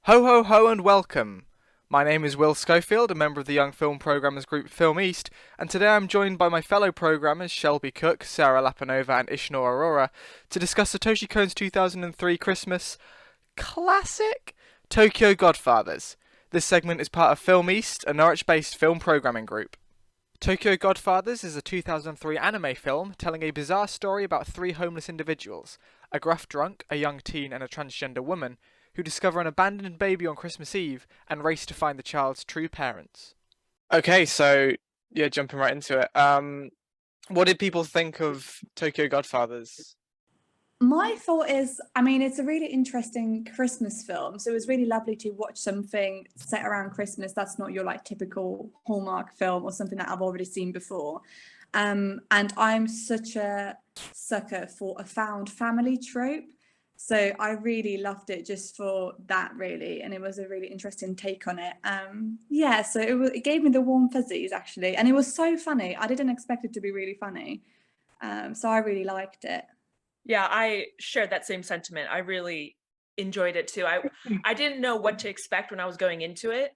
Ho ho ho and welcome! My name is Will Schofield, a member of the Young Film Programmers group Film East, and today I'm joined by my fellow programmers Shelby Cook, Sarah Lapanova and Ishnor Aurora to discuss Satoshi Kon's 2003 Christmas classic, Tokyo Godfathers. This segment is part of Film East, a Norwich-based film programming group. Tokyo Godfathers is a 2003 anime film telling a bizarre story about three homeless individuals, a gruff drunk, a young teen, and a transgender woman, who discover an abandoned baby on Christmas Eve and race to find the child's true parents. Okay, so yeah, jumping right into it. What did people think of Tokyo Godfathers? My thought is, I mean, it's a really interesting Christmas film. So it was really lovely to watch something set around Christmas that's not your like typical Hallmark film or something that I've already seen before. And I'm such a sucker for a found family trope. So I really loved it just for that, really, and it was a really interesting take on it. Yeah, so it gave me the warm fuzzies actually, and it was so funny. I didn't expect it to be really funny, so I really liked it. Yeah, I shared that same sentiment. I really enjoyed it too. I didn't know what to expect when I was going into it,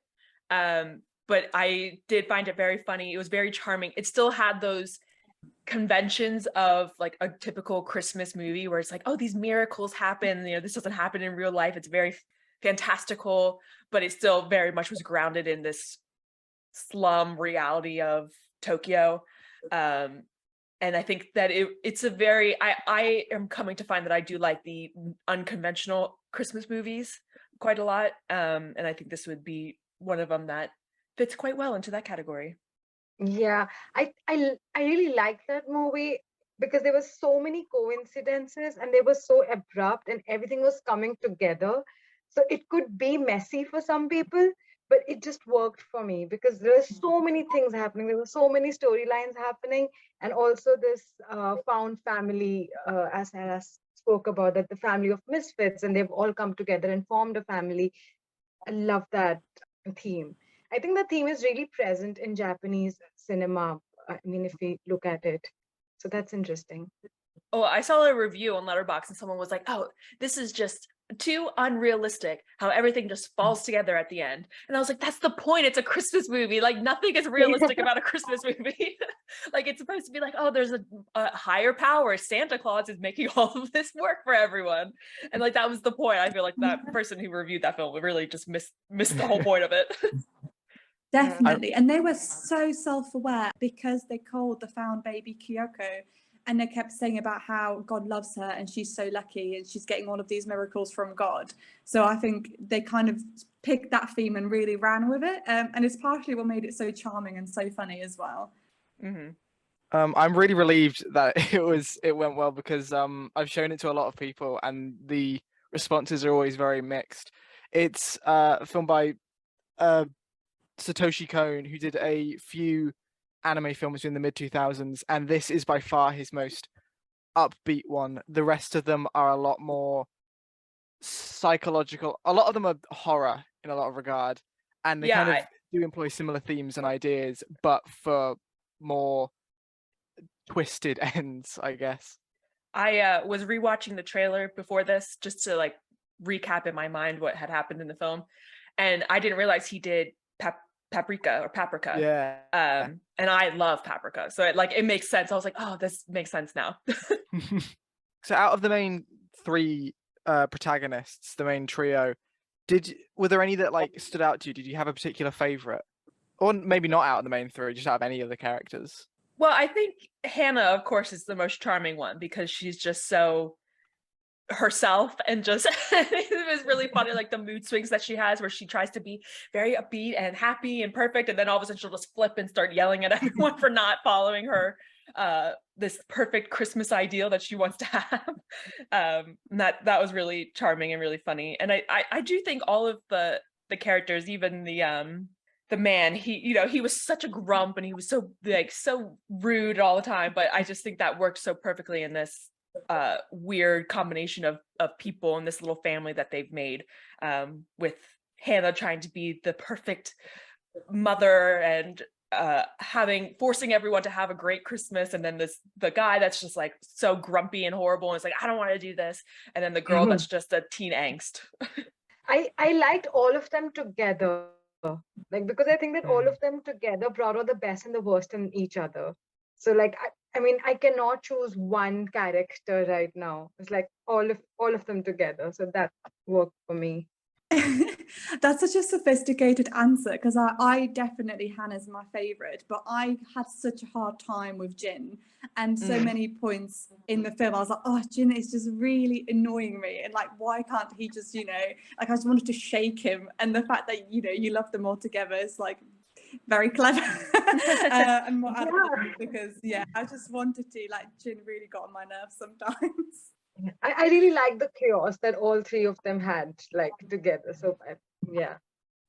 but I did find it very funny. It was very charming. It still had those conventions of like a typical Christmas movie where it's like, oh, these miracles happen, this doesn't happen in real life. It's very fantastical, but it still very much was grounded in this slum reality of Tokyo. And I think that it's a very, I am coming to find that I do like the unconventional Christmas movies quite a lot. And I think this would be one of them that fits quite well into that category. Yeah, I really liked that movie because there were so many coincidences and they were so abrupt and everything was coming together. So it could be messy for some people, but it just worked for me because there were so many things happening. There were so many storylines happening, and also this found family, as Sarah spoke about, that the family of misfits, and they've all come together and formed a family. I love that theme. I think the theme is really present in Japanese cinema. I mean, if we look at it. So that's interesting. Oh, I saw a review on Letterboxd and someone was like, oh, this is just too unrealistic how everything just falls together at the end. And I was like, that's the point. It's a Christmas movie. Like nothing is realistic about a Christmas movie. Like it's supposed to be like, oh, there's a higher power. Santa Claus is making all of this work for everyone. And like that was the point. I feel like that person who reviewed that film really just missed the whole point of it. Definitely. And they were so self-aware because they called the found baby Kyoko, and they kept saying about how God loves her and she's so lucky and she's getting all of these miracles from God. So I think they kind of picked that theme and really ran with it. And it's partially what made it so charming and so funny as well. Mm-hmm. I'm really relieved that it went well because I've shown it to a lot of people and the responses are always very mixed. It's a film by Satoshi Kon, who did a few anime films in the mid-2000s, and this is by far his most upbeat one. The rest of them are a lot more psychological. A lot of them are horror in a lot of regard, and they kind of do employ similar themes and ideas, but for more twisted ends, I guess. I was rewatching the trailer before this just to like recap in my mind what had happened in the film, and I didn't realize he did paprika. Yeah. And I love paprika, so it makes sense. I was like, oh, this makes sense now. So out of the main three protagonists, the main trio, were there any that like stood out to you? Did you have a particular favorite, or maybe not out of the main three, just out of any of the characters? Well, I think Hannah, of course, is the most charming one because she's just so herself and just it was really funny, like the mood swings that she has where she tries to be very upbeat and happy and perfect, and then all of a sudden she'll just flip and start yelling at everyone for not following her this perfect Christmas ideal that she wants to have. That was really charming and really funny. And I do think all of the characters, even the man, he was such a grump and he was so rude all the time, but I just think that worked so perfectly in this weird combination of people in this little family that they've made, with Hannah trying to be the perfect mother and forcing everyone to have a great Christmas, and then the guy that's just like so grumpy and horrible and it's like, I don't want to do this, and then the girl that's just a teen angst. I liked all of them together. Like, because I think that all of them together brought out the best and the worst in each other. So like I mean I cannot choose one character right now. It's like all of them together. So that worked for me. That's such a sophisticated answer, because I definitely Hannah's my favorite, but I had such a hard time with Jin, and so many points in the film I was like, oh, Jin is just really annoying me, and like, why can't he just, like, I just wanted to shake him. And the fact that you love them all together is like very clever. And more admirable, because I just wanted to, like, Jin really got on my nerves sometimes. I really like the chaos that all three of them had like together. So yeah.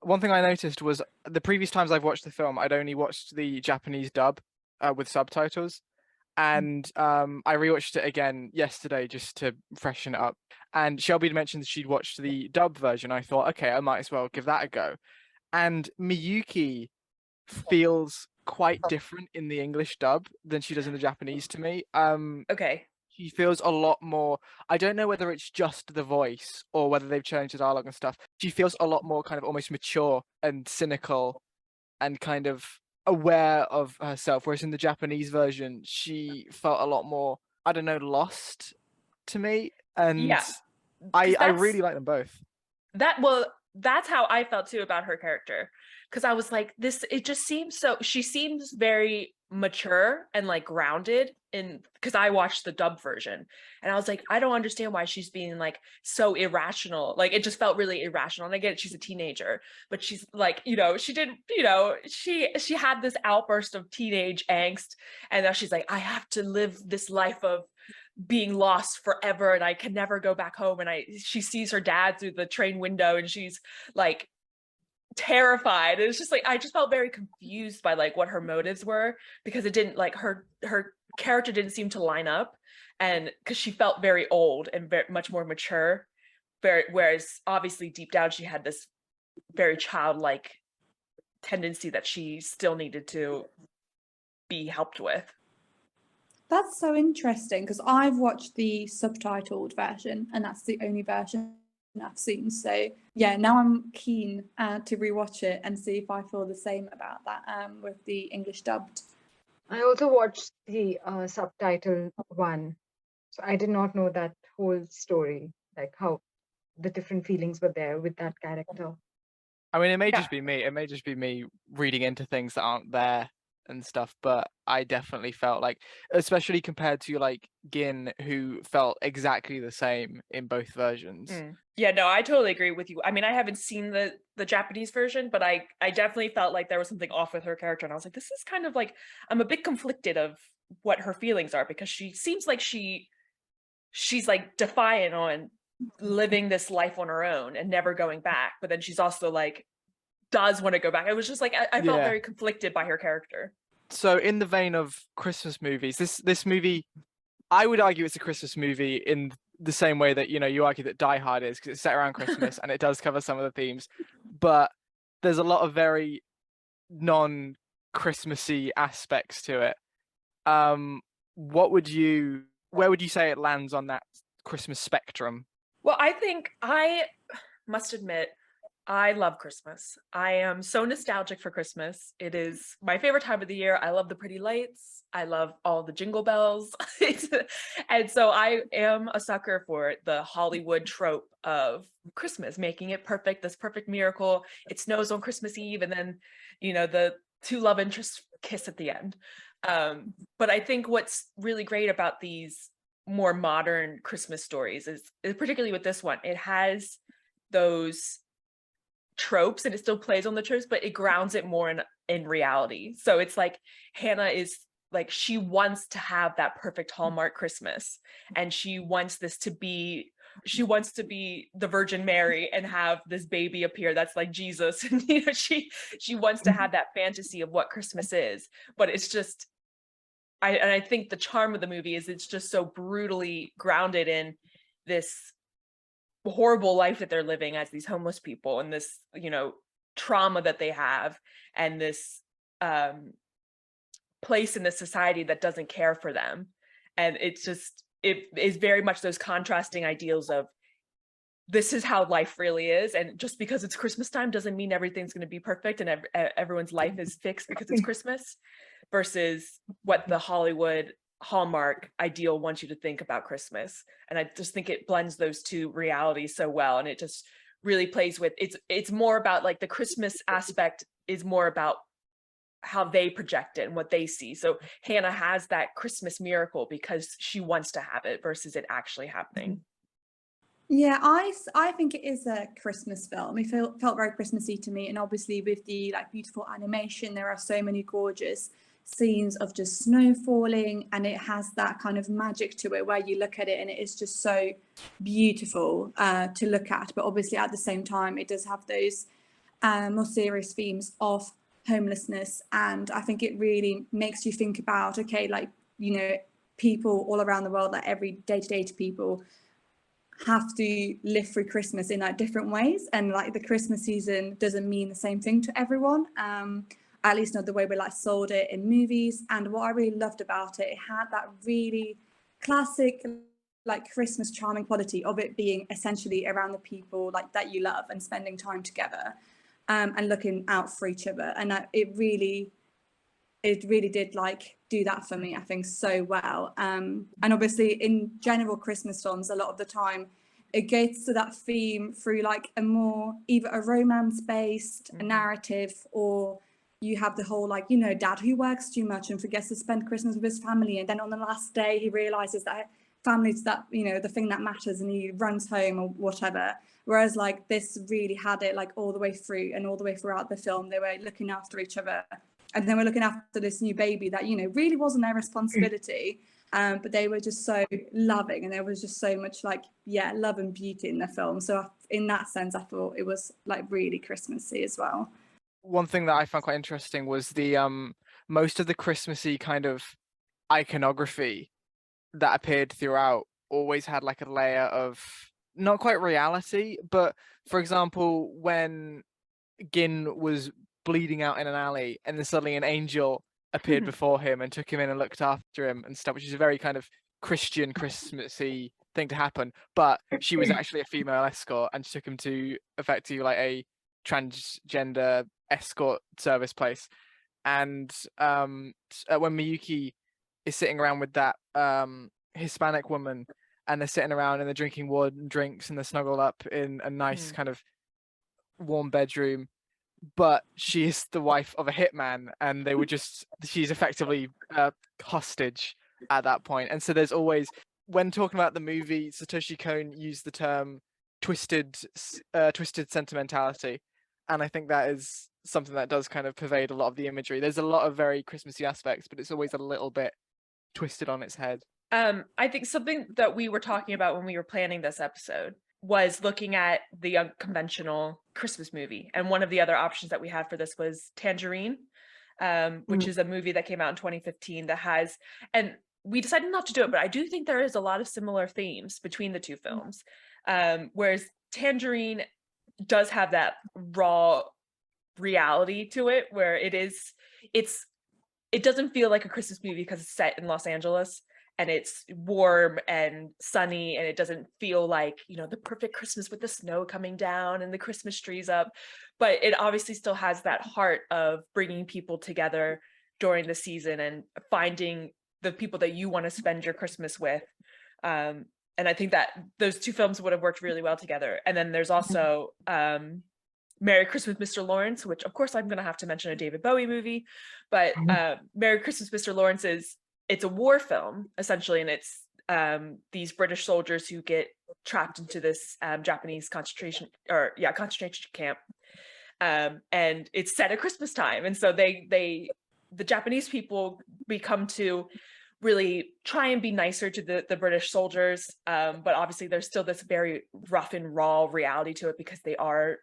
One thing I noticed was the previous times I've watched the film, I'd only watched the Japanese dub with subtitles. And I rewatched it again yesterday just to freshen it up. And Shelby mentioned that she'd watched the dub version. I thought, okay, I might as well give that a go. And Miyuki feels quite different in the English dub than she does in the Japanese to me. Okay. She feels a lot more, I don't know whether it's just the voice or whether they've changed the dialogue and stuff. She feels a lot more kind of almost mature and cynical and kind of aware of herself. Whereas in the Japanese version, she felt a lot more, I don't know, lost to me. And Yeah, I really like them both. That's how I felt too about her character, because I was like, it just seems so, she seems very mature and like grounded, because I watched the dub version and I was like, I don't understand why she's being like so irrational. Like, it just felt really irrational. And I get it, she's a teenager, but she's like, she did, she had this outburst of teenage angst, and now she's like, I have to live this life of being lost forever and I can never go back home. And she sees her dad through the train window and she's like terrified. It's just like, I just felt very confused by like what her motives were, because it didn't, like, her character didn't seem to line up, and because she felt very old and very much more mature, whereas obviously deep down she had this very childlike tendency that she still needed to be helped with. That's so interesting, because I've watched the subtitled version and that's the only version I've seen. So yeah, now I'm keen to rewatch it and see if I feel the same about that with the English dubbed. I also watched the subtitle one. So I did not know that whole story, like how the different feelings were there with that character. I mean, it may just be me. It may just be me reading into things that aren't there and stuff, but I definitely felt like, especially compared to like Gin, who felt exactly the same in both versions. Yeah, no, I totally agree with you. I mean, I haven't seen the Japanese version, but I definitely felt like there was something off with her character, and I was like, this is kind of like, I'm a bit conflicted of what her feelings are, because she seems like she's like defiant on living this life on her own and never going back, but then she's also like does want to go back. It was just like I felt very conflicted by her character. So in the vein of Christmas movies, this movie, I would argue it's a Christmas movie in the same way that, you argue that Die Hard is, because it's set around Christmas and it does cover some of the themes, but there's a lot of very non-Christmassy aspects to it. Where would you say it lands on that Christmas spectrum? Well, I think, I must admit, I love Christmas. I am so nostalgic for Christmas. It is my favorite time of the year. I love the pretty lights. I love all the jingle bells. And so I am a sucker for the Hollywood trope of Christmas, making it perfect, this perfect miracle. It snows on Christmas Eve, and then, the two love interests kiss at the end. But I think what's really great about these more modern Christmas stories is particularly with this one, it has those tropes and it still plays on the tropes, but it grounds it more in reality. So it's like Hannah is like, she wants to have that perfect Hallmark Christmas, and she wants to be the Virgin Mary and have this baby appear that's like Jesus, and she wants to have that fantasy of what Christmas is. But it's just, I think the charm of the movie is it's just so brutally grounded in this horrible life that they're living as these homeless people, and this trauma that they have, and this place in the society that doesn't care for them. And it is very much those contrasting ideals of this is how life really is, and just because it's Christmas time doesn't mean everything's going to be perfect and everyone's life is fixed because it's Christmas, versus what the Hollywood Hallmark ideal wants you to think about Christmas. And I just think it blends those two realities so well, and it just really plays with it's more about like the Christmas aspect is more about how they project it and what they see. So Hannah has that Christmas miracle because she wants to have it versus it actually happening. Yeah, I think it is a Christmas film. It felt very Christmassy to me, and obviously with the like beautiful animation, there are so many gorgeous scenes of just snow falling, and it has that kind of magic to it where you look at it and it is just so beautiful to look at. But obviously at the same time, it does have those more serious themes of homelessness, and I think it really makes you think about, okay, like, you know, people all around the world, like every day-to-day people have to live through Christmas in like different ways, and like the Christmas season doesn't mean the same thing to everyone, at least not the way we like sold it in movies. And what I really loved about it, it had that really classic like Christmas charming quality of it being essentially around the people like that you love and spending time together, and looking out for each other. And it really did like do that for me, I think, so well. And obviously in general Christmas films, a lot of the time it gets to that theme through like a more either a romance based narrative, or you have the whole like, you know, dad who works too much and forgets to spend Christmas with his family, and then on the last day he realizes that family's that, you know, the thing that matters, and he runs home or whatever. Whereas like this really had it like all the way through, and all the way throughout the film they were looking after each other. And then we're looking after this new baby that, you know, really wasn't their responsibility, but they were just so loving, and there was just so much like, yeah, love and beauty in the film. So in that sense, I thought it was like really Christmassy as well. One thing that I found quite interesting was the most of the Christmassy kind of iconography that appeared throughout always had like a layer of not quite reality, but for example, when Gin was bleeding out in an alley and then suddenly an angel appeared before him and took him in and looked after him and stuff, which is a very kind of Christian Christmassy thing to happen. But she was actually a female escort, and she took him to effectively like a transgender escort service place. And when Miyuki is sitting around with that Hispanic woman, and they're sitting around and they're drinking warm drinks and they're snuggled up in a nice kind of warm bedroom, but she is the wife of a hitman, and they were she's effectively a hostage at that point. And so there's always, when talking about the movie, Satoshi Kon used the term twisted sentimentality, and I think that is something that does kind of pervade a lot of the imagery. There's a lot of very Christmassy aspects, but it's always a little bit twisted on its head. I think something that we were talking about when we were planning this episode was looking at the unconventional Christmas movie. And one of the other options that we had for this was Tangerine, which is a movie that came out in 2015 that has, and we decided not to do it, but I do think there is a lot of similar themes between the two films. Whereas Tangerine does have that raw reality to it, where it doesn't feel like a Christmas movie because it's set in Los Angeles and it's warm and sunny, and it doesn't feel like, you know, the perfect Christmas with the snow coming down and the Christmas trees up. But it obviously still has that heart of bringing people together during the season and finding the people that you want to spend your Christmas with. And I think that those two films would have worked really well together. And then there's also Merry Christmas, Mr. Lawrence, which of course I'm going to have to mention a David Bowie movie, but Merry Christmas, Mr. Lawrence it's a war film essentially, and it's these British soldiers who get trapped into this Japanese concentration camp, and it's set at Christmas time, and so the Japanese people become to really try and be nicer to the British soldiers, but obviously there's still this very rough and raw reality to it because they are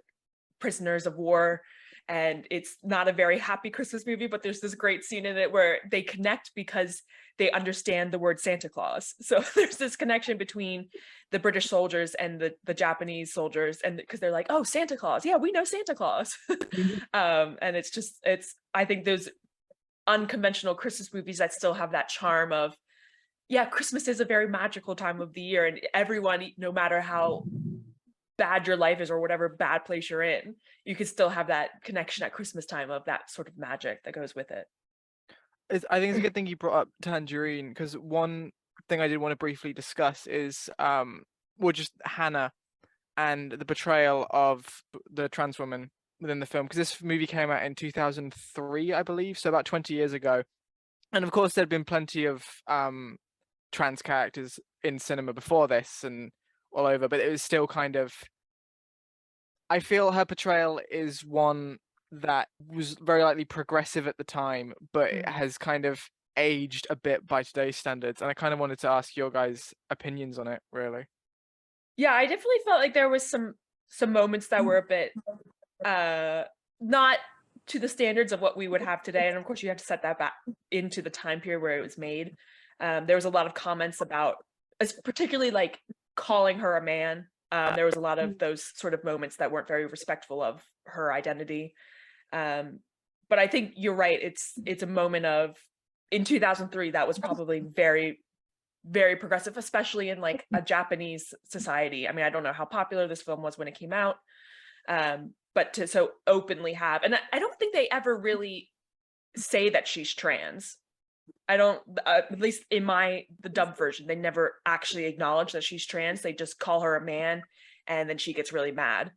prisoners of war. And it's not a very happy Christmas movie, but there's this great scene in it where they connect because they understand the word Santa Claus. So there's this connection between the British soldiers and the Japanese soldiers, and because they're like, oh, Santa Claus, yeah, we know Santa Claus. And I think those unconventional Christmas movies that still have that charm of, yeah, Christmas is a very magical time of the year, and everyone, no matter how bad your life is or whatever bad place you're in, you could still have that connection at Christmas time of that sort of magic that goes with it. I think it's a good thing you brought up Tangerine, because one thing I did want to briefly discuss is just Hannah and the portrayal of the trans woman within the film, because this movie came out in 2003, I believe, so about 20 years ago. And of course there'd been plenty of trans characters in cinema before this and all over, but it was still kind of, I feel her portrayal is one that was very likely progressive at the time, but it has kind of aged a bit by today's standards. And I kind of wanted to ask your guys' opinions on it, really. Yeah, I definitely felt like there was some moments that were a bit not to the standards of what we would have today. And of course you have to set that back into the time period where it was made. There was a lot of comments about, particularly like calling her a man. There was a lot of those sort of moments that weren't very respectful of her identity. But I think you're right. It's a moment of, in 2003, that was probably very, very progressive, especially in like a Japanese society. I mean, I don't know how popular this film was when it came out, but to so openly have, and I don't think they ever really say that she's trans. I don't, at least in the dub version, they never actually acknowledge that she's trans. They just call her a man, and then she gets really mad.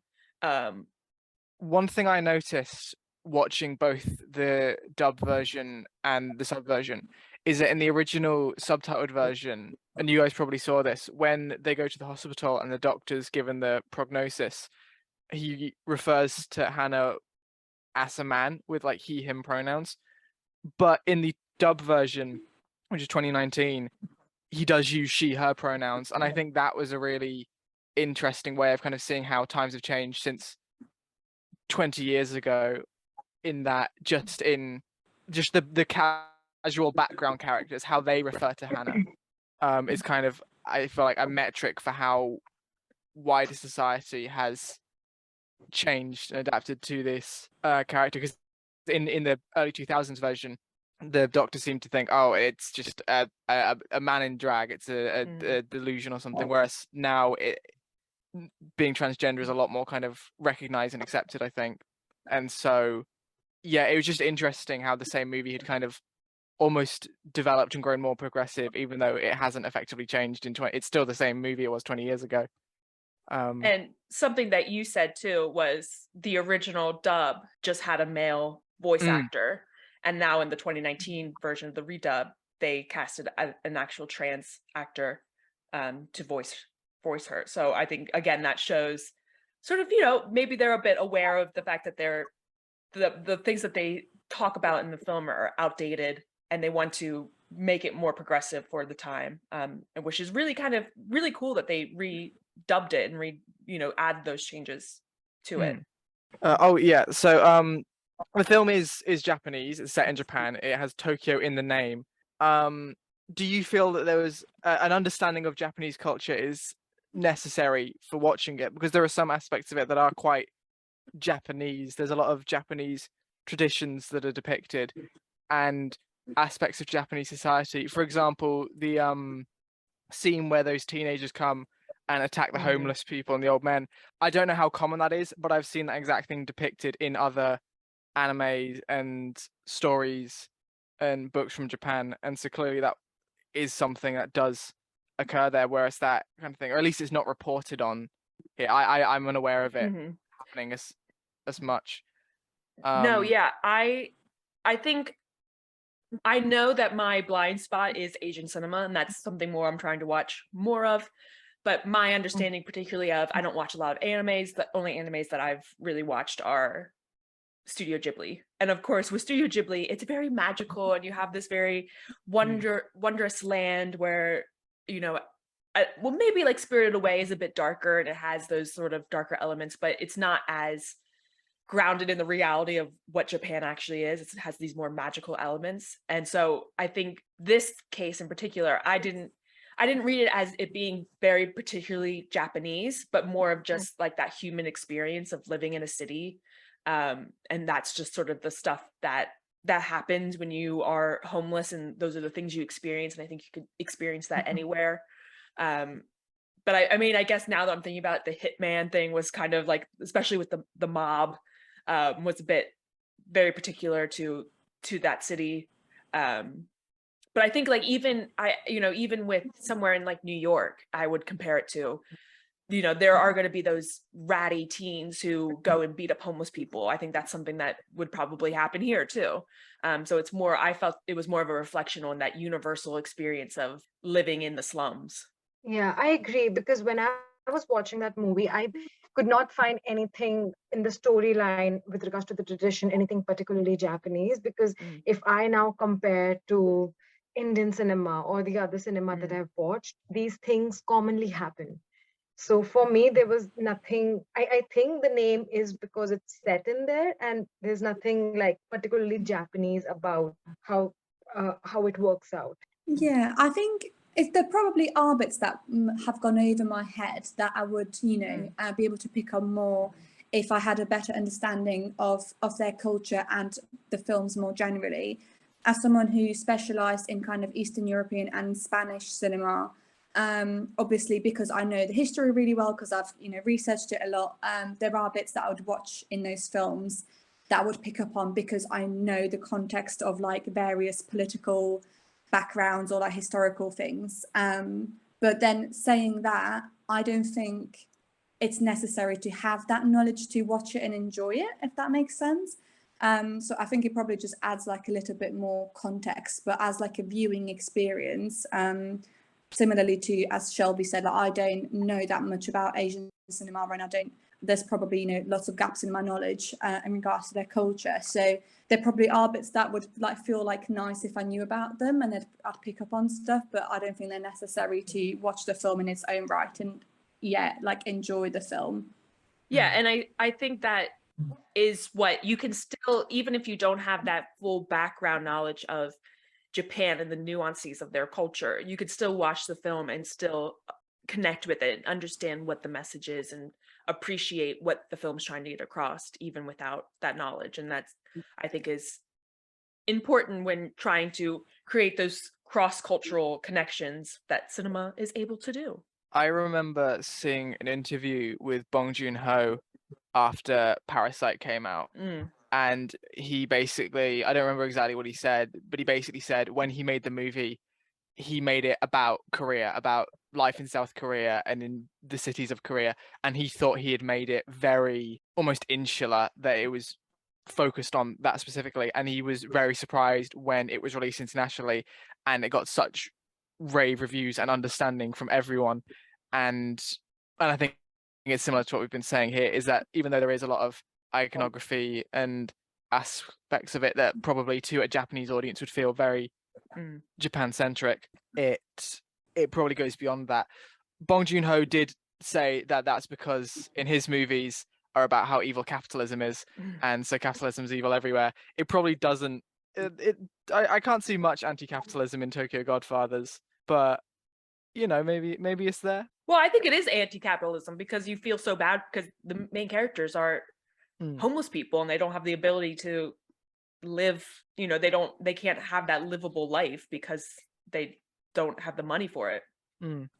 One thing I noticed watching both the dub version and the sub version is that in the original subtitled version, and you guys probably saw this, when they go to the hospital and the doctor's given the prognosis, he refers to Hannah as a man with like he, him pronouns. But in the dub version, which is 2019, he does use she, her pronouns. And I think that was a really interesting way of kind of seeing how times have changed since 20 years ago, in that just the casual background characters, how they refer to Hannah is kind of, I feel like, a metric for how wider society has changed and adapted to this character. Because in the early 2000s version, the doctor seemed to think, oh, it's just a man in drag, it's a delusion or something, whereas now being transgender is a lot more kind of recognized and accepted, I think. And so yeah, it was just interesting how the same movie had kind of almost developed and grown more progressive, even though it hasn't effectively changed in 20. It's still the same movie it was 20 years ago. And something that you said too was the original dub just had a male voice actor, and now in the 2019 version of the redub, they casted an actual trans actor to voice her. So I think again that shows sort of, maybe they're a bit aware of the fact that they're the things that they talk about in the film are outdated, and they want to make it more progressive for the time, which is really kind of really cool that they redubbed it and added those changes to it. Oh yeah, so the film is Japanese. It's set in Japan. It has Tokyo in the name. Do you feel that there was an understanding of Japanese culture is necessary for watching it? Because there are some aspects of it that are quite Japanese. There's a lot of Japanese traditions that are depicted and aspects of Japanese society. For example, the scene where those teenagers come and attack the homeless people and the old men. I don't know how common that is, but I've seen that exact thing depicted in other anime and stories and books from Japan, and so clearly that is something that does occur there, whereas that kind of thing, or at least it's not reported on here. I'm unaware of it happening as much. No, yeah, I think I know that my blind spot is Asian cinema, and that's something more I'm trying to watch more of. But my understanding, particularly of, I don't watch a lot of animes. The only animes that I've really watched are Studio Ghibli. And of course, with Studio Ghibli, it's very magical, and you have this very wondrous land where, well, maybe like Spirited Away is a bit darker, and it has those sort of darker elements, but it's not as grounded in the reality of what Japan actually is. It has these more magical elements. And so I think this case in particular, I didn't read it as it being very particularly Japanese, but more of just like that human experience of living in a city. And that's just sort of the stuff that happens when you are homeless, and those are the things you experience. And I think you could experience that anywhere. But I mean, I guess now that I'm thinking about it, the hitman thing was kind of like, especially with the mob, was a bit very particular to that city. But I think like even with somewhere in like New York, I would compare it to, there are going to be those ratty teens who go and beat up homeless people. I think that's something that would probably happen here too. So I felt it was more of a reflection on that universal experience of living in the slums. Yeah, I agree, because when I was watching that movie, I could not find anything in the storyline with regards to the tradition, anything particularly Japanese, because if I now compare to Indian cinema or the other cinema that I've watched, these things commonly happen. So for me, there was nothing. I think the name is because it's set in there, and there's nothing like particularly Japanese about how it works out. Yeah, I think there probably are bits that have gone over my head that I would, be able to pick up more if I had a better understanding of their culture and the films more generally. As someone who specialised in kind of Eastern European and Spanish cinema, obviously because I know the history really well, because I've researched it a lot, there are bits that I would watch in those films that I would pick up on because I know the context of like various political backgrounds or like historical things. But then saying that, I don't think it's necessary to have that knowledge to watch it and enjoy it, if that makes sense. So I think it probably just adds like a little bit more context, but as like a viewing experience, similarly to, as Shelby said, like, I don't know that much about Asian cinema, and there's probably lots of gaps in my knowledge in regards to their culture. So there probably are bits that would like feel like nice if I knew about them, and then I'd pick up on stuff, but I don't think they're necessary to watch the film in its own right and like enjoy the film. Yeah, and I think that is what you can still, even if you don't have that full background knowledge of Japan and the nuances of their culture, you could still watch the film and still connect with it, understand what the message is, and appreciate what the film's trying to get across, even without that knowledge. And that's, I think, is important when trying to create those cross-cultural connections that cinema is able to do. I remember seeing an interview with Bong Joon-ho after Parasite came out. And he basically, I don't remember exactly what he said, but he basically said when he made the movie, he made it about Korea, about life in South Korea and in the cities of Korea. And he thought he had made it very almost insular, that it was focused on that specifically. And he was very surprised when it was released internationally and it got such rave reviews and understanding from everyone. And I think it's similar to what we've been saying here, is that even though there is a lot of iconography and aspects of it that probably to a Japanese audience would feel very Japan-centric, it probably goes beyond that. Bong Joon-ho did say that that's because in his movies are about how evil capitalism is, and so capitalism is evil everywhere. It probably doesn't. I can't see much anti-capitalism in Tokyo Godfathers, but maybe it's there. Well, I think it is anti-capitalism because you feel so bad because the main characters are homeless people and they don't have the ability to live, they can't have that livable life because they don't have the money for it.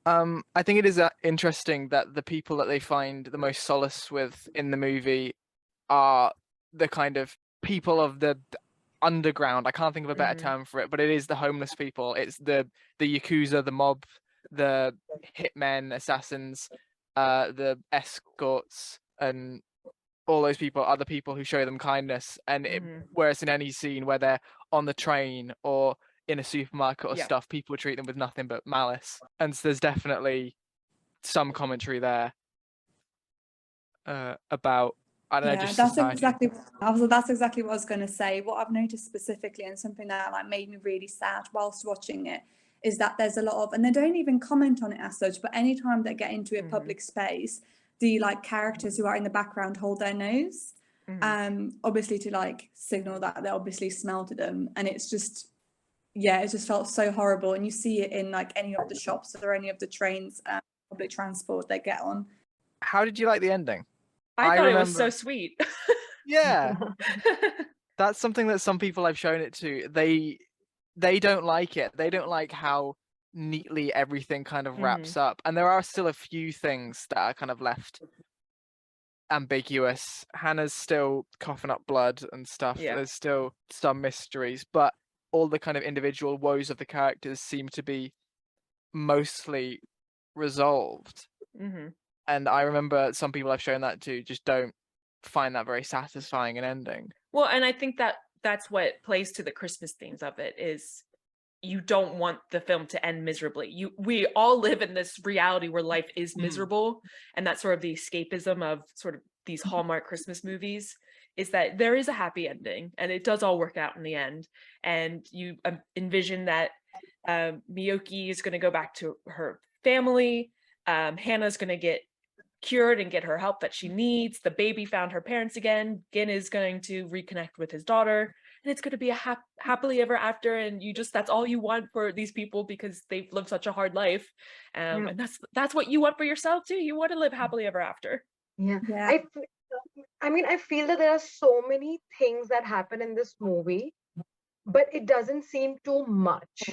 I think it is interesting that the people that they find the most solace with in the movie are the kind of people of the underground. I can't think of a better term for it, but it is the homeless people. It's the Yakuza, the mob, the hitmen, assassins, the escorts, and all those people are the people who show them kindness. And whereas in any scene where they're on the train or in a supermarket or stuff, people treat them with nothing but malice. And so there's definitely some commentary there about, I don't know, just that's society. exactly what I was going to say. What I've noticed specifically, and something that like made me really sad whilst watching it, is that there's a lot of, and they don't even comment on it as such, but anytime they get into a public space, the like characters who are in the background hold their nose, obviously to like signal that they obviously smell to them. And it's just, it just felt so horrible. And you see it in like any of the shops or any of the trains, public transport they get on. How did you like the ending? I thought it was so sweet. Yeah. That's something that some people I've shown it to, they don't like it. They don't like how neatly everything kind of Mhm. wraps up. And there are still a few things that are kind of left ambiguous. Hannah's still coughing up blood and stuff. Yeah. There's still some mysteries, but all the kind of individual woes of the characters seem to be mostly resolved. Hmm. And I remember some people I've shown that to just don't find that very satisfying an ending. Well, and I think that that's what plays to the Christmas themes of it is you don't want the film to end miserably. We all live in this reality where life is miserable, and that's sort of the escapism of sort of these Hallmark Christmas movies is that there is a happy ending and it does all work out in the end. And you envision that Miyoki is going to go back to her family. Hannah's going to get cured and get her help that she needs. The baby found her parents again. Gin is going to reconnect with his daughter, and it's going to be a happily ever after. And that's all you want for these people because they've lived such a hard life. And that's what you want for yourself too. You want to live happily ever after. Yeah. Yeah. I feel that there are so many things that happen in this movie, but it doesn't seem too much.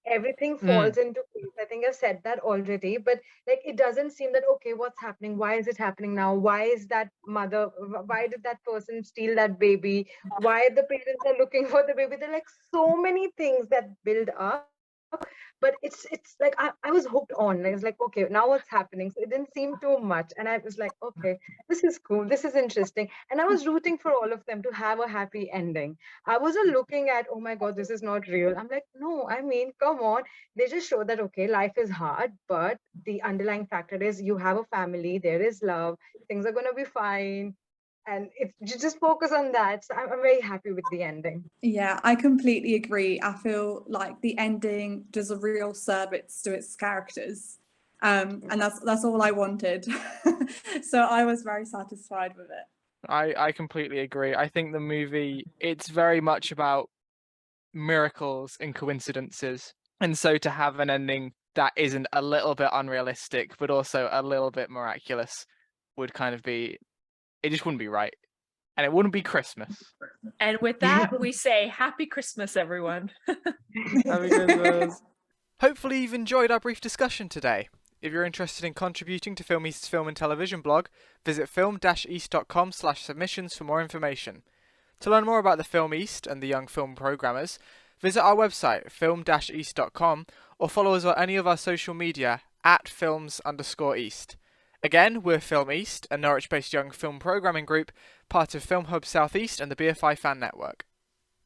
Everything falls into place. I think I've said that already, but like it doesn't seem that okay, what's happening? Why is it happening now? Why is that mother? Why did that person steal that baby? Why the parents are looking for the baby? There are like so many things that build up, but it's like I was hooked on. I was like, okay, now what's happening? So it didn't seem too much, and I was like, okay, this is cool, this is interesting, and I was rooting for all of them to have a happy ending. I wasn't looking at, oh my god, this is not real. I'm like, no, I mean, come on. They just show that okay, life is hard, but the underlying factor is you have a family, there is love, things are gonna be fine. And it's you just focus on that. So I'm very happy with the ending. Yeah, I completely agree. I feel like the ending does a real service to its characters. And that's all I wanted. So I was very satisfied with it. I completely agree. I think the movie, it's very much about miracles and coincidences. And so to have an ending that isn't a little bit unrealistic, but also a little bit miraculous would kind of be, it just wouldn't be right. And it wouldn't be Christmas. And with that, we say Happy Christmas, everyone. Happy Christmas. Hopefully you've enjoyed our brief discussion today. If you're interested in contributing to Film East's film and television blog, visit film-east.com/submissions for more information. To learn more about the Film East and the Young Film Programmers, visit our website, film-east.com, or follow us on any of our social media at films_east. Again, we're Film East, a Norwich-based young film programming group, part of Film Hub South East and the BFI Fan Network.